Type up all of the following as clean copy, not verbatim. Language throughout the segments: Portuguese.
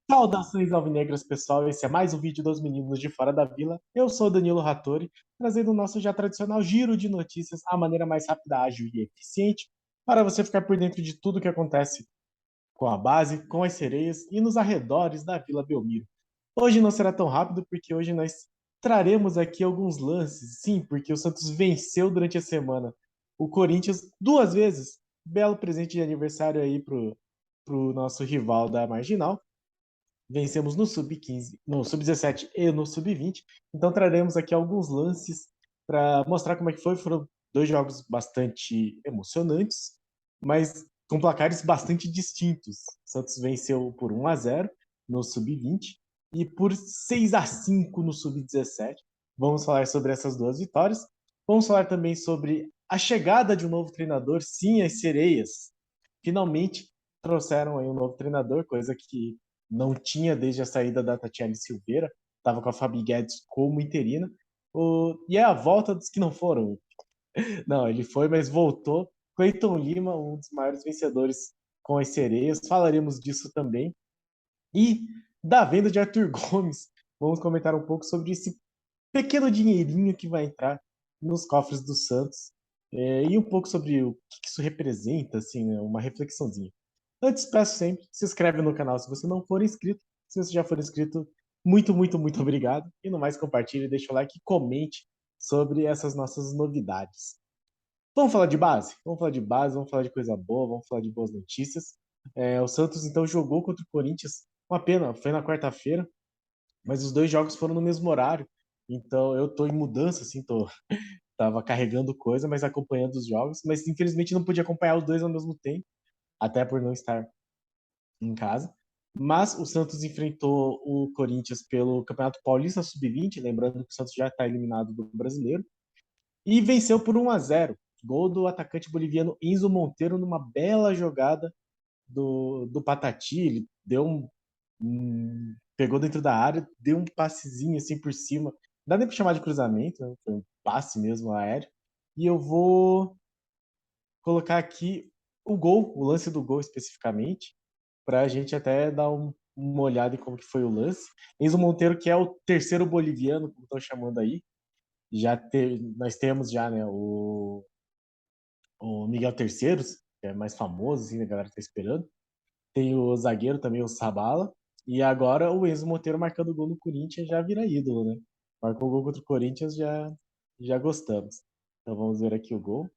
Saudações alvinegras, pessoal. Esse é mais um vídeo dos meninos de Fora da Vila. Eu sou o Danilo Rattori, trazendo o nosso já tradicional giro de notícias, a maneira mais rápida, ágil e eficiente, para você ficar por dentro de tudo que acontece com a base, com as sereias e nos arredores da Vila Belmiro. Hoje não será tão rápido, porque hoje nós traremos aqui alguns lances. Sim, porque o Santos venceu durante a semana o Corinthians duas vezes. Belo presente de aniversário aí pro nosso rival da Marginal. Vencemos no Sub-15, no Sub-17 e no Sub-20. Então traremos aqui alguns lances para mostrar como é que foi. Foram dois jogos bastante emocionantes, mas com placares bastante distintos. O Santos venceu por 1-0 no Sub-20 e por 6-5 no Sub-17. Vamos falar sobre essas duas vitórias. Vamos falar também sobre a chegada de um novo treinador. Sim, as Sereias finalmente trouxeram aí um novo treinador, coisa que não tinha desde a saída da Tatiane Silveira, estava com a Fabi Guedes como interina, e é a volta dos que não foram. Não, ele foi, mas voltou. Cleiton Lima, um dos maiores vencedores com as sereias, falaremos disso também. E da venda de Arthur Gomes, vamos comentar um pouco sobre esse pequeno dinheirinho que vai entrar nos cofres do Santos, e um pouco sobre o que isso representa, assim, né, uma reflexãozinha. Antes, peço sempre, se inscreve no canal se você não for inscrito. Se você já for inscrito, muito, muito, muito obrigado. E no mais, compartilhe, deixa o like e comente sobre essas nossas novidades. Vamos falar de base? Vamos falar de base, vamos falar de coisa boa, vamos falar de boas notícias. O Santos, então, jogou contra o Corinthians. Uma pena, foi na quarta-feira, mas os dois jogos foram no mesmo horário. Então, eu tô em mudança, assim, tava carregando coisa, mas acompanhando os jogos. Mas, infelizmente, não pude acompanhar os dois ao mesmo tempo, até por não estar em casa. Mas o Santos enfrentou o Corinthians pelo Campeonato Paulista Sub-20, lembrando que o Santos já está eliminado do Brasileiro, e venceu por 1-0. Gol do atacante boliviano Enzo Monteiro numa bela jogada do Patati. Ele deu pegou dentro da área, deu um passezinho assim por cima. Não dá nem para chamar de cruzamento, né? Foi um passe mesmo aéreo. E eu vou colocar aqui o gol, o lance do gol especificamente, para a gente até dar uma olhada em como que foi o lance. Enzo Monteiro, que é o terceiro boliviano, como estão chamando aí, nós temos já, né, o Miguel Terceiros, que é mais famoso, assim, a galera tá esperando. Tem o zagueiro também, o Sabala. E agora o Enzo Monteiro marcando gol no Corinthians já vira ídolo, né? Marcou gol contra o Corinthians, já gostamos. Então vamos ver aqui o gol.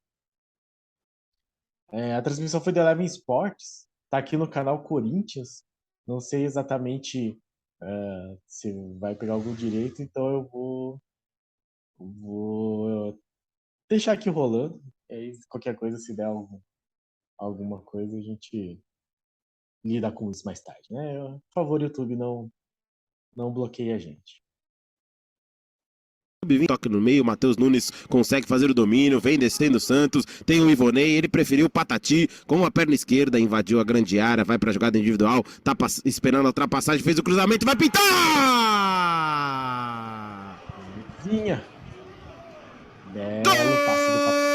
A transmissão foi da Eleven Sports, tá aqui no canal Corinthians. Não sei exatamente se vai pegar algum direito, então eu vou deixar aqui rolando. E aí, qualquer coisa, se der alguma coisa, a gente lida com isso mais tarde, né? Por favor, YouTube, não bloqueie a gente. Toca no meio, Matheus Nunes consegue fazer o domínio, vem descendo o Santos, tem o Ivonei, ele preferiu o Patati com a perna esquerda, invadiu a grande área, vai pra jogada individual, tá esperando a ultrapassagem, fez o cruzamento, vai pintar! Vinha! Belo passe do Patati.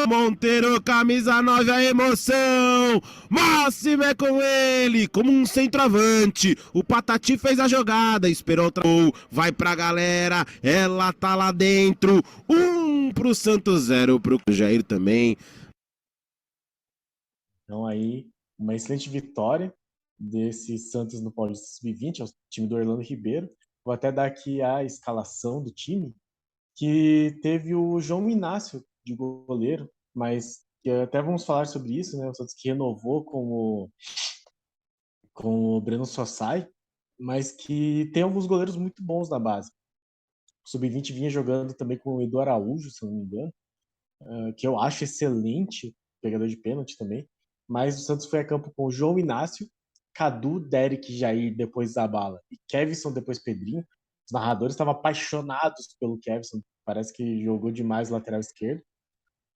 Monteiro, camisa 9, a emoção! Máximo é com ele, como um centroavante. O Patati fez a jogada, esperou outra gol, vai pra galera, ela tá lá dentro. 1 pro Santos, 0 pro Jair também. Então aí, uma excelente vitória desse Santos no Paulista Sub-20, é o time do Orlando Ribeiro. Vou até dar aqui a escalação do time, que teve o João Inácio de goleiro, mas que até vamos falar sobre isso, né? O Santos que renovou com o Breno Sossai, mas que tem alguns goleiros muito bons na base. O Sub-20 vinha jogando também com o Edu Araújo, se não me engano, que eu acho excelente, pegador de pênalti também. Mas o Santos foi a campo com o João Inácio, Cadu, Derek, Jair, depois Zabala e Kevson, depois Pedrinho. Os narradores estavam apaixonados pelo Kevson, parece que jogou demais lateral esquerdo.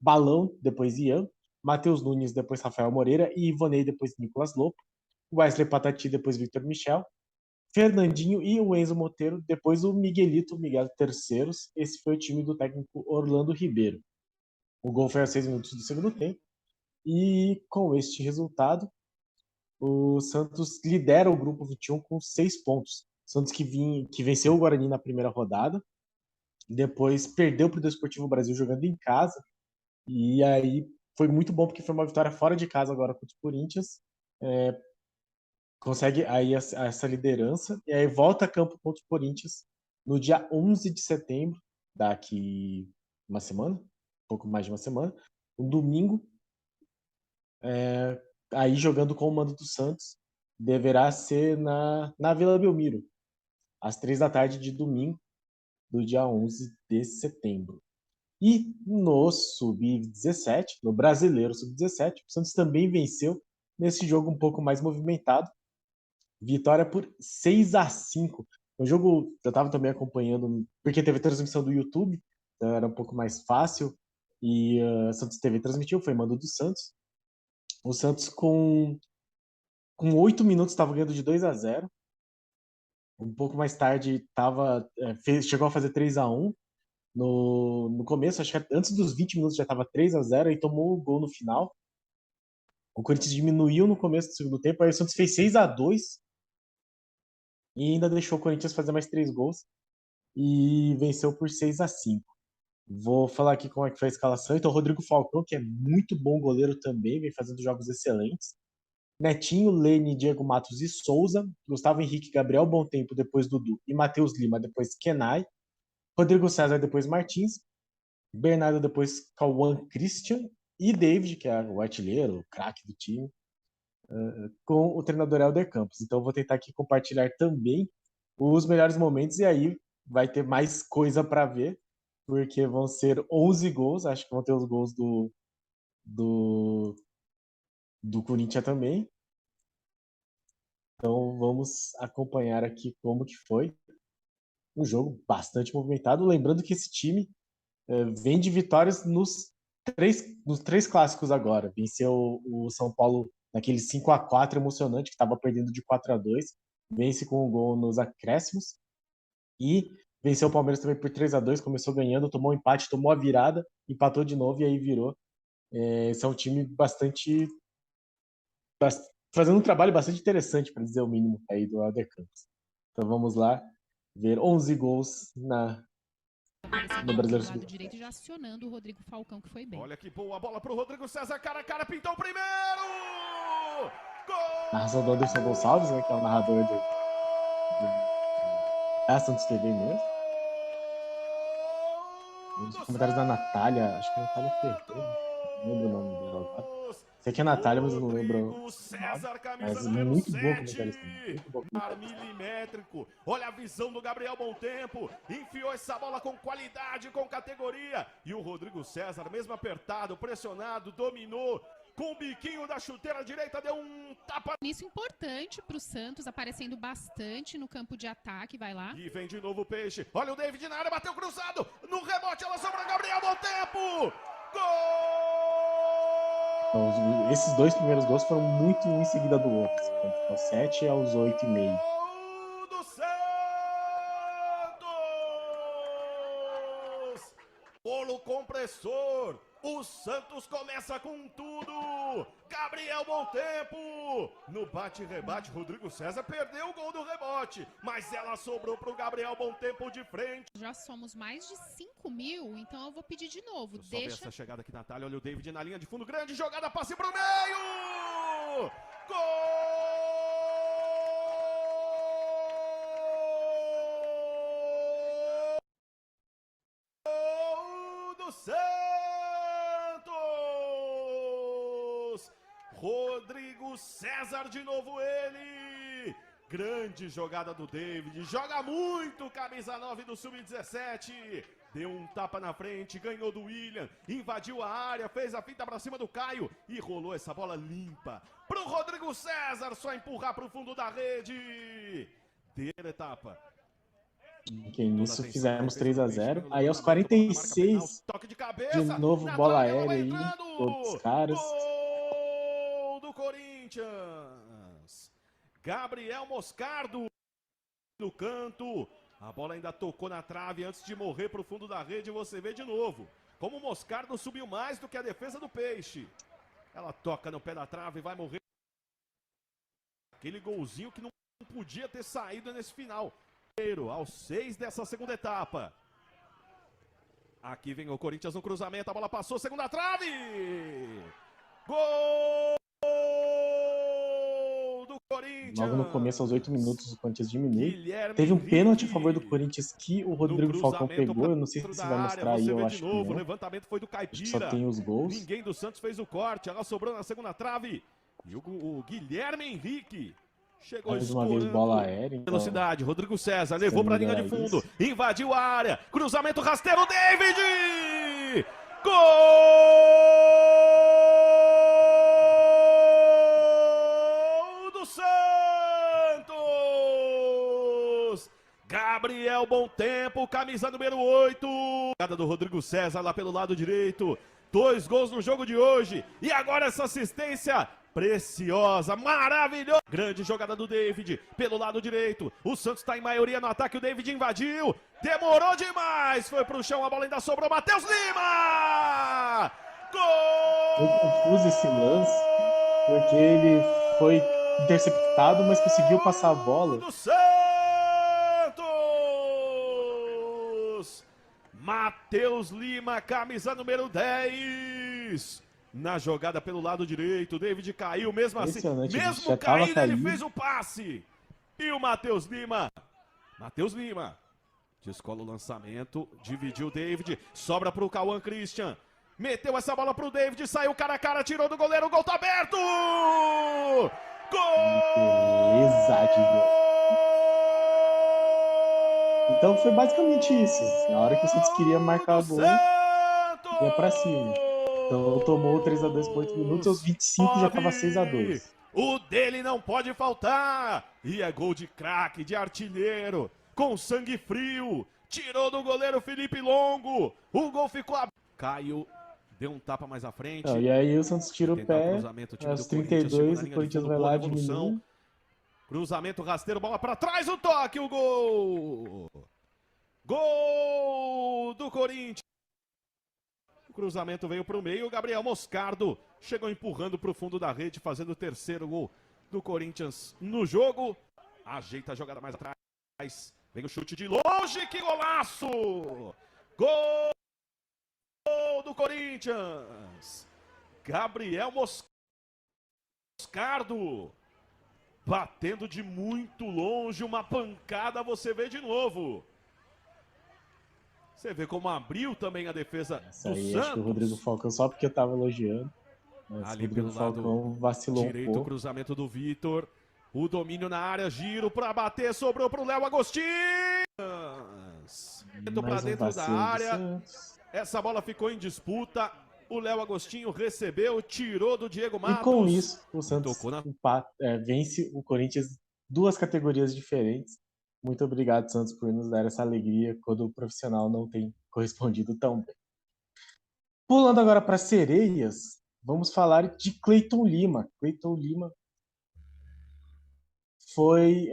Balão, depois Ian. Matheus Nunes, depois Rafael Moreira. E Ivonei, depois Nicolas Lopo. Wesley Patati, depois Victor Michel. Fernandinho e o Enzo Monteiro, depois o Miguelito, Miguel Terceiros. Esse foi o time do técnico Orlando Ribeiro. O gol foi aos 6 minutos do segundo tempo. E com este resultado, o Santos lidera o grupo 21 com 6 pontos. Santos que venceu o Guarani na primeira rodada, depois perdeu para o Desportivo Brasil jogando em casa, e aí foi muito bom porque foi uma vitória fora de casa agora contra o Corinthians. Consegue aí essa liderança, e aí volta a campo contra o Corinthians no dia 11 de setembro, daqui uma semana, um pouco mais de uma semana, um domingo, aí jogando com o mando do Santos, deverá ser na Vila Belmiro, às 3 da tarde de domingo, do dia 11 de setembro. E no Sub-17, no Brasileiro Sub-17, o Santos também venceu nesse jogo um pouco mais movimentado. Vitória por 6-5. O jogo eu estava também acompanhando, porque teve transmissão do YouTube, então era um pouco mais fácil. E a Santos TV transmitiu, foi mando do Santos. O Santos com 8 minutos estava ganhando de 2-0. Um pouco mais tarde chegou a fazer 3-1. No começo, acho que antes dos 20 minutos já estava 3-0 e tomou o gol no final. O Corinthians diminuiu no começo do segundo tempo, aí o Santos fez 6-2 e ainda deixou o Corinthians fazer mais 3 gols e venceu por 6-5. Vou falar aqui como é que foi a escalação. Então, o Rodrigo Falcão, que é muito bom goleiro também, vem fazendo jogos excelentes. Netinho, Lene, Diego Matos e Souza. Gustavo Henrique, Gabriel Bontempo, depois Dudu. E Matheus Lima, depois Kenai. Rodrigo César, depois Martins. Bernardo, depois Cauã Christian. E David, que é o artilheiro, o craque do time, com o treinador Helder Campos. Então, eu vou tentar aqui compartilhar também os melhores momentos. E aí vai ter mais coisa para ver, porque vão ser 11 gols. Acho que vão ter os gols do Corinthians também. Então vamos acompanhar aqui como que foi um jogo bastante movimentado. Lembrando que esse time vem de vitórias nos três clássicos agora. Venceu o São Paulo naquele 5-4 emocionante, que estava perdendo de 4-2. Vence com um gol nos acréscimos. E venceu o Palmeiras também por 3-2. Começou ganhando, tomou um empate, tomou a virada, empatou de novo e aí virou. Esse é um time fazendo um trabalho bastante interessante, para dizer o mínimo, aí do Helder Campos. Então vamos lá ver 11 gols no Brasileiro Sub-17. Direito já acionando o Rodrigo Falcão, que foi bem. Olha que boa bola pro Rodrigo César, cara a cara, pintou o primeiro! Gol! Narração do Anderson Gonçalves, né, que é o narrador da Santos TV mesmo. Os comentários da Natália, acho que é a Natália Ferreira, não lembro o nome dela agora. Sei que é a Natália, mas eu não lembro. Mas muito boa comentarista. Muito boa comentarista. Milimétrico. Olha a visão do Gabriel Bontempo. Enfiou essa bola com qualidade, com categoria. E o Rodrigo César, mesmo apertado, pressionado, dominou. Com o biquinho da chuteira direita, deu um tapa. Isso importante pro Santos, aparecendo bastante no campo de ataque, vai lá. E vem de novo o Peixe. Olha o David na área, bateu cruzado. No rebote, ela sobra Gabriel Bontempo. Gol! Então, esses 2 primeiros gols foram muito um em seguida do outro. Aos 7 e aos 8,5. Do Santos! Bolo compressor. O Santos começa com tudo. Gabriel Bontempo. No bate-rebate, Rodrigo César perdeu o gol do rebote. Mas ela sobrou pro Gabriel Bontempo de frente. Já somos mais de 5 mil, então eu vou pedir de novo. Sobe essa chegada aqui, Natália. Olha o David na linha de fundo. Grande jogada, passe pro meio. Gol! Do Santos! Rodrigo César de novo ele. Grande jogada do David. Joga muito, camisa 9 do Sub-17. Deu um tapa na frente, ganhou do William. Invadiu a área, fez a finta pra cima do Caio. E rolou essa bola limpa pro Rodrigo César. Só empurrar pro fundo da rede. Terceira etapa. Que nisso fizemos 3-0. Aí aos 46, de novo bola aérea aí, todos os caras. Do Corinthians. Gabriel Moscardo no canto. A bola ainda tocou na trave antes de morrer pro fundo da rede. Você vê de novo como o Moscardo subiu mais do que a defesa do Peixe. Ela toca no pé da trave e vai morrer. Aquele golzinho que não podia ter saído nesse final. Aos 6 dessa segunda etapa. Aqui vem o Corinthians no cruzamento, a bola passou, segunda trave! Gol do Corinthians! Logo no começo, aos 8 minutos, o Corinthians diminui. Guilherme Teve um Henrique pênalti a favor do Corinthians que o Rodrigo Falcão cruzamento pegou. Eu não sei dentro se da vai área, mostrar aí, você eu vê acho de que novo, o não. levantamento foi do Acho que só Caipira. tem os gols. Ninguém do Santos fez o corte, ela sobrou na segunda trave. E o Guilherme Henrique chegou Mais uma vez, bola aérea. Então, velocidade, Rodrigo César levou para a linha de melhorar fundo, isso. invadiu a área, cruzamento rasteiro, David! Gol do Santos! Gabriel Bom Tempo, camisa número 8. Jogada do Rodrigo César lá pelo lado direito. 2 gols no jogo de hoje. E agora essa assistência preciosa, maravilhosa. Grande jogada do David pelo lado direito. O Santos está em maioria no ataque. O David invadiu. Demorou demais. Foi pro chão. A bola ainda sobrou. Matheus Lima! Gol! Foi confuso esse lance, porque ele foi interceptado, mas conseguiu passar a bola. Do Santos! Matheus Lima, camisa número 10. Na jogada pelo lado direito, o David caiu mesmo assim. Mesmo caindo, ele fez o passe. E o Matheus Lima descola o lançamento, dividiu o David, sobra pro Cauã Christian. Meteu essa bola pro David, saiu cara a cara, tirou do goleiro, o gol tá aberto! Gol! Beleza, então foi basicamente isso. Na hora que o Santos queria marcar a bola, ia pra cima. Então tomou 3-2 por 8 minutos, aos 25 já tava 6-2. O dele não pode faltar! E é gol de craque, de artilheiro, com sangue frio. Tirou do goleiro Felipe Longo. O gol ficou aberto. Caiu, deu um tapa mais à frente. Não, e aí o Santos tira o pé, aos 32 o Corinthians vai lá diminuir. Cruzamento rasteiro, bola pra trás, o toque, o gol! Gol do Corinthians! O cruzamento veio pro meio, o Gabriel Moscardo chegou empurrando pro fundo da rede, fazendo o terceiro gol do Corinthians no jogo. Ajeita a jogada mais atrás, vem o chute de longe, que golaço! Gol do Corinthians! Gabriel Moscardo batendo de muito longe, uma pancada, você vê de novo. Você vê como abriu também a defesa do Santos. Acho que o Rodrigo Falcão, só porque eu tava elogiando, mas ali o Rodrigo pelo lado Falcão vacilou direito, um pouco. cruzamento do Vitor. O domínio na área, giro para bater, sobrou pro Léo Agostinho. Para dentro da área. Essa bola ficou em disputa. O Léo Agostinho recebeu, tirou do Diego Matos. E com isso, o Santos vence o Corinthians 2 categorias diferentes. Muito obrigado, Santos, por nos dar essa alegria quando o profissional não tem correspondido tão bem. Pulando agora para Sereias, vamos falar de Cleiton Lima. Cleiton Lima foi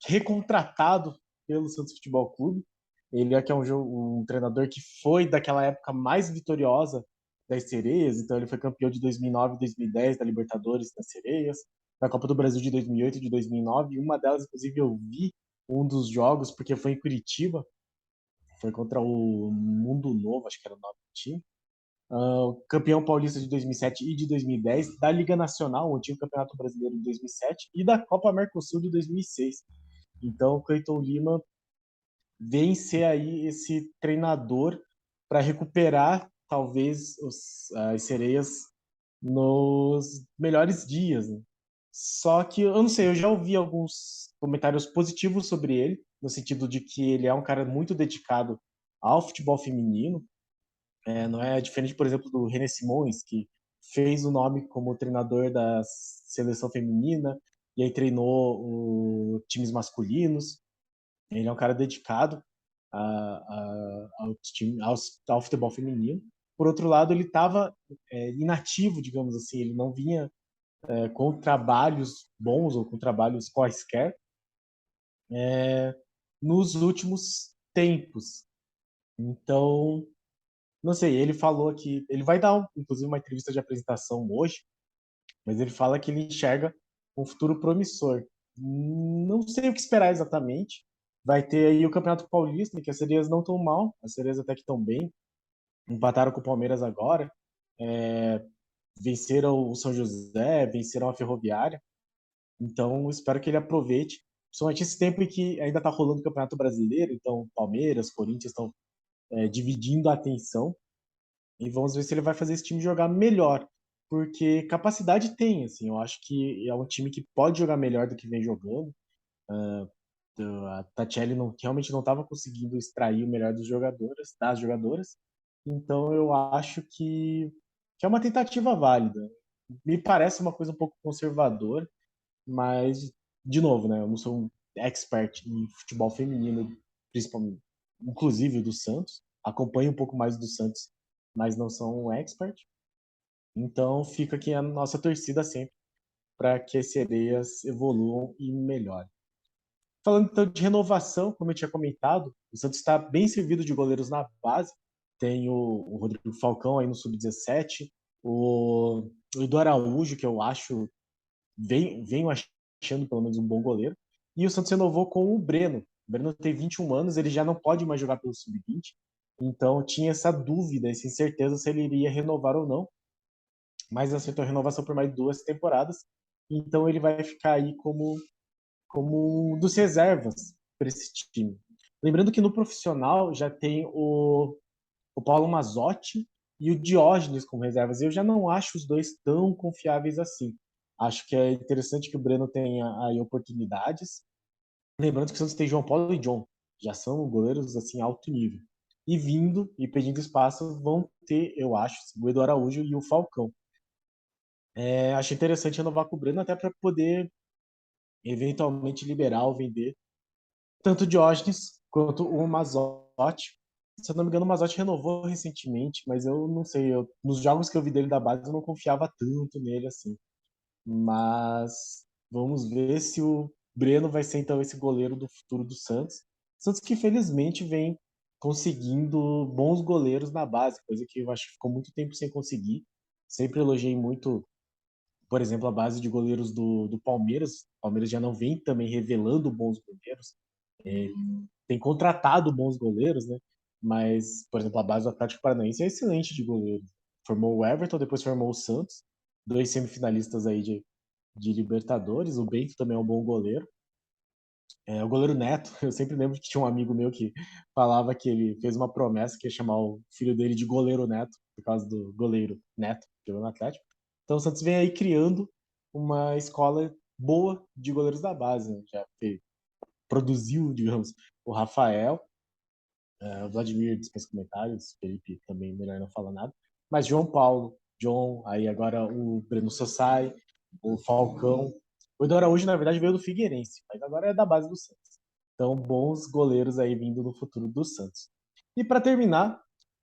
recontratado pelo Santos Futebol Clube. Ele é que é um treinador que foi daquela época mais vitoriosa das Sereias, então ele foi campeão de 2009 e 2010 da Libertadores das Sereias, da Copa do Brasil de 2008 e de 2009, e uma delas, inclusive, eu vi um dos jogos, porque foi em Curitiba, foi contra o Mundo Novo, acho que era o nome do time, campeão paulista de 2007 e de 2010, da Liga Nacional, o antigo Campeonato Brasileiro de 2007, e da Copa Mercosul de 2006. Então, o Cleiton Lima vem ser aí esse treinador para recuperar, talvez, as Sereias nos melhores dias, né? Só que, eu não sei, eu já ouvi alguns comentários positivos sobre ele, no sentido de que ele é um cara muito dedicado ao futebol feminino. Não é diferente, por exemplo, do René Simões, que fez o nome como treinador da seleção feminina e aí treinou times masculinos. Ele é um cara dedicado ao futebol feminino. Por outro lado, ele estava inativo, digamos assim, ele não vinha com trabalhos bons ou com trabalhos quaisquer nos últimos tempos. Então, não sei, ele falou que ele vai dar, inclusive, uma entrevista de apresentação hoje, mas ele fala que ele enxerga um futuro promissor. Não sei o que esperar exatamente. Vai ter aí o Campeonato Paulista, que as sereias não estão mal, as sereias até que estão bem, empataram com o Palmeiras agora, venceram o São José, venceram a Ferroviária, então espero que ele aproveite, principalmente esse tempo em que ainda está rolando o Campeonato Brasileiro, então Palmeiras, Corinthians estão dividindo a atenção, e vamos ver se ele vai fazer esse time jogar melhor, porque capacidade tem, assim, eu acho que é um time que pode jogar melhor do que vem jogando. A Tatielli realmente não estava conseguindo extrair o melhor das jogadoras, então eu acho que é uma tentativa válida. Me parece uma coisa um pouco conservadora, mas, de novo, né, eu não sou um expert em futebol feminino, principalmente, inclusive do Santos, acompanho um pouco mais do Santos, mas não sou um expert, então fica aqui a nossa torcida sempre para que as sereias evoluam e melhorem. Falando então de renovação, como eu tinha comentado, o Santos está bem servido de goleiros na base. Tem o Rodrigo Falcão aí no Sub-17, o Eduardo Araújo, que eu acho, venho achando pelo menos um bom goleiro. E o Santos renovou com o Breno. O Breno tem 21 anos, ele já não pode mais jogar pelo Sub-20. Então tinha essa dúvida, essa incerteza se ele iria renovar ou não. Mas aceitou a renovação por mais 2 temporadas. Então ele vai ficar aí como um dos reservas para esse time. Lembrando que no profissional já tem o Paulo Mazzotti e o Diógenes como reservas. Eu já não acho os dois tão confiáveis assim. Acho que é interessante que o Breno tenha aí oportunidades. Lembrando que o Santos tem João Paulo e John. Já são goleiros assim alto nível. E vindo e pedindo espaço vão ter, eu acho, o Eduardo Araújo e o Falcão. Acho interessante renovar com o Breno até para poder eventualmente liberar ou vender tanto o Diógenes quanto o Mazzotti. Se eu não me engano, o Mazzotti renovou recentemente, mas eu não sei. Nos jogos que eu vi dele da base, eu não confiava tanto nele assim. Mas vamos ver se o Breno vai ser então esse goleiro do futuro do Santos. Santos que felizmente vem conseguindo bons goleiros na base, coisa que eu acho que ficou muito tempo sem conseguir. Sempre elogiei muito, por exemplo, a base de goleiros do Palmeiras. O Palmeiras já não vem também revelando bons goleiros. Tem contratado bons goleiros, né? Mas, por exemplo, a base do Atlético Paranaense é excelente de goleiro. Formou o Everton, depois formou o Santos, 2 semifinalistas aí de Libertadores. O Bento também é um bom goleiro. O goleiro Neto, eu sempre lembro que tinha um amigo meu que falava que ele fez uma promessa que ia chamar o filho dele de goleiro Neto, por causa do goleiro Neto, que jogou no Atlético. Então o Santos vem aí criando uma escola boa de goleiros da base, né? Já produziu, digamos, o Rafael, o Vladimir dispensa comentários, Felipe também melhor não falar nada, mas João Paulo, John, aí agora o Breno Sossai, o Falcão, o Eduardo Araújo na verdade veio do Figueirense, mas agora é da base do Santos. Então bons goleiros aí vindo no futuro do Santos. E para terminar,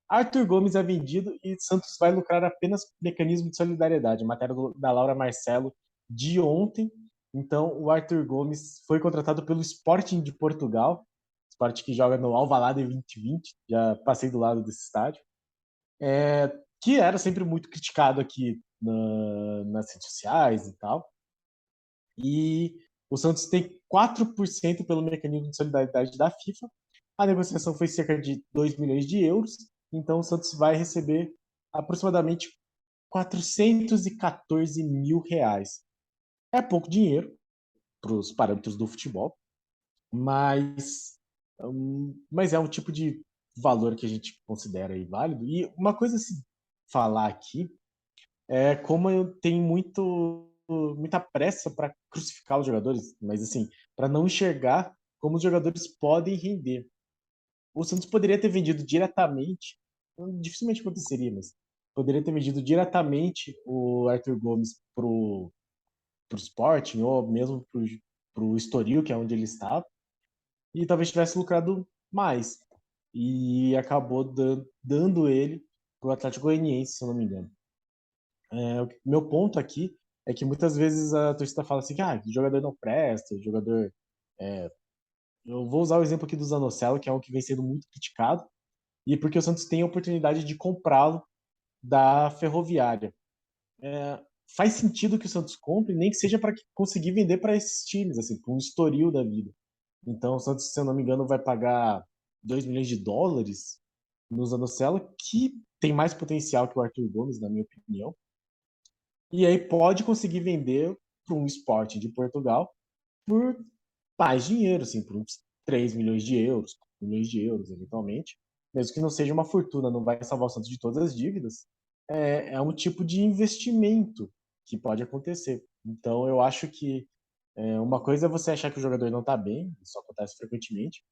Arthur Gomes é vendido e Santos vai lucrar apenas com mecanismo de solidariedade, matéria da Laura Marcelo de ontem. Então, o Arthur Gomes foi contratado pelo Sporting de Portugal, Sporting que joga no Alvalade 2020, já passei do lado desse estádio, que era sempre muito criticado aqui nas redes sociais e tal. E o Santos tem 4% pelo mecanismo de solidariedade da FIFA. A negociação foi cerca de 2 milhões de euros, então o Santos vai receber aproximadamente 414 mil reais. É pouco dinheiro para os parâmetros do futebol, mas é um tipo de valor que a gente considera aí válido. E uma coisa a se falar aqui é como eu tenho muita pressa para crucificar os jogadores, mas assim, para não enxergar como os jogadores podem render. O Santos poderia ter vendido diretamente, dificilmente aconteceria, mas poderia ter vendido diretamente o Arthur Gomes pro Sporting ou mesmo pro Estoril, que é onde ele estava, e talvez tivesse lucrado mais. E acabou dando ele pro Atlético Goianiense, se eu não me engano. Meu ponto aqui é que muitas vezes a torcida fala assim, o jogador não presta, o jogador... Eu vou usar o exemplo aqui do Zanocelo, que é um que vem sendo muito criticado, e porque o Santos tem a oportunidade de comprá-lo da Ferroviária. faz sentido que o Santos compre, nem que seja para conseguir vender para esses times, assim, para um estoril da vida. Então, o Santos, se eu não me engano, vai pagar 2 milhões de dólares no Zanocelo, que tem mais potencial que o Arthur Gomes, na minha opinião. E aí pode conseguir vender para um Sporting de Portugal por mais dinheiro, assim, por uns 3 milhões de euros, 4 milhões de euros, eventualmente. Mesmo que não seja uma fortuna, não vai salvar o Santos de todas as dívidas, é um tipo de investimento que pode acontecer. Então, eu acho que uma coisa é você achar que o jogador não está bem, isso acontece frequentemente,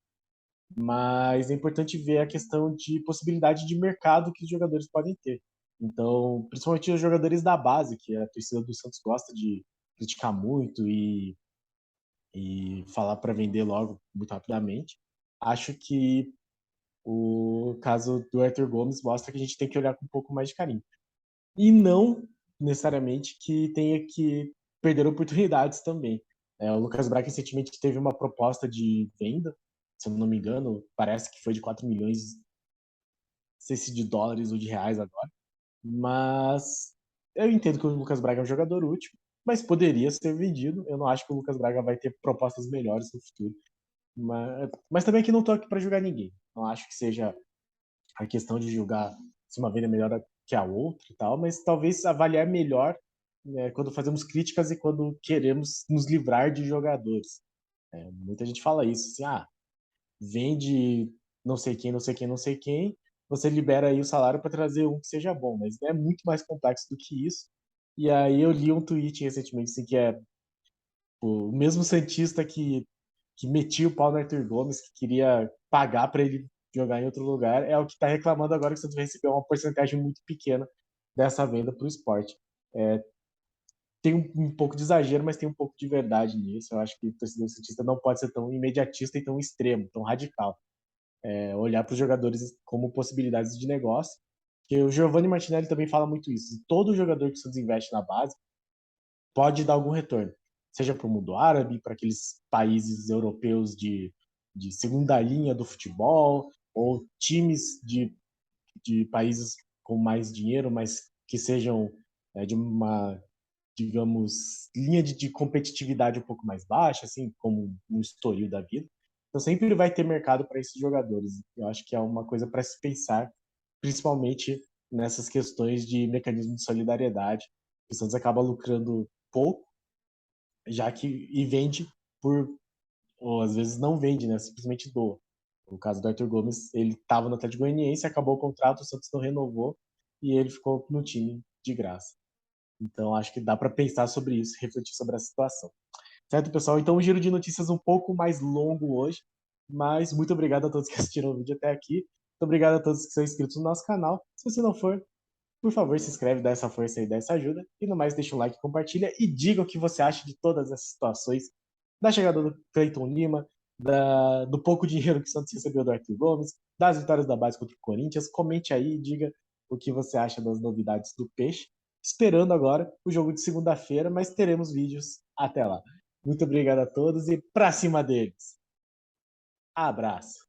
mas é importante ver a questão de possibilidade de mercado que os jogadores podem ter. Então, principalmente os jogadores da base, que a torcida do Santos gosta de criticar muito e falar para vender logo muito rapidamente. Acho que o caso do Arthur Gomes mostra que a gente tem que olhar com um pouco mais de carinho. E não necessariamente que tenha que perder oportunidades também. O Lucas Braga recentemente teve uma proposta de venda, se eu não me engano, parece que foi de 4 milhões, não sei se de dólares ou de reais agora, mas eu entendo que o Lucas Braga é um jogador útil, mas poderia ser vendido. Eu não acho que o Lucas Braga vai ter propostas melhores no futuro. Mas também que não tô aqui para julgar ninguém. Não acho que seja a questão de julgar se uma venda é melhor que a outra e tal, mas talvez avaliar melhor, né, quando fazemos críticas e quando queremos nos livrar de jogadores. Muita gente fala isso, assim, vende não sei quem, não sei quem, não sei quem, você libera aí o salário para trazer um que seja bom, mas é muito mais complexo do que isso. E aí eu li um tweet recentemente, assim, que é o mesmo Santista que metia o pau no Arthur Gomes, que queria pagar para ele jogar em outro lugar, é o que está reclamando agora que o Santos recebeu uma porcentagem muito pequena dessa venda para o esporte. Tem um pouco de exagero, mas tem um pouco de verdade nisso. Eu acho que o torcedor santista não pode ser tão imediatista e tão extremo, tão radical. Olhar para os jogadores como possibilidades de negócio. Que o Giovanni Martinelli também fala muito isso. Todo jogador que o Santos investe na base pode dar algum retorno, seja para o mundo árabe, para aqueles países europeus de segunda linha do futebol, ou times de países com mais dinheiro, mas que sejam de uma, digamos, linha de competitividade um pouco mais baixa, assim, como um Estoril da vida. Então sempre vai ter mercado para esses jogadores. Eu acho que é uma coisa para se pensar, principalmente nessas questões de mecanismo de solidariedade. O Santos acaba lucrando pouco, já que e vende por, ou às vezes não vende, né? Simplesmente doa. No caso do Arthur Gomes, ele estava no Atlético Goianiense, acabou o contrato, o Santos não renovou e ele ficou no time de graça. Então acho que dá para pensar sobre isso, refletir sobre a situação. Certo, pessoal? Então um giro de notícias um pouco mais longo hoje, mas muito obrigado a todos que assistiram o vídeo até aqui. Muito obrigado a todos que são inscritos no nosso canal. Se você não for, por favor, se inscreve, dá essa força e dá essa ajuda. E no mais, deixa o like, compartilha e diga o que você acha de todas essas situações, da chegada do Cleiton Lima, do pouco dinheiro que o Santos recebeu do Arthur Gomes, das vitórias da base contra o Corinthians. Comente aí e diga o que você acha das novidades do Peixe. Esperando agora o jogo de segunda-feira, mas teremos vídeos até lá. Muito obrigado a todos e pra cima deles. Abraço.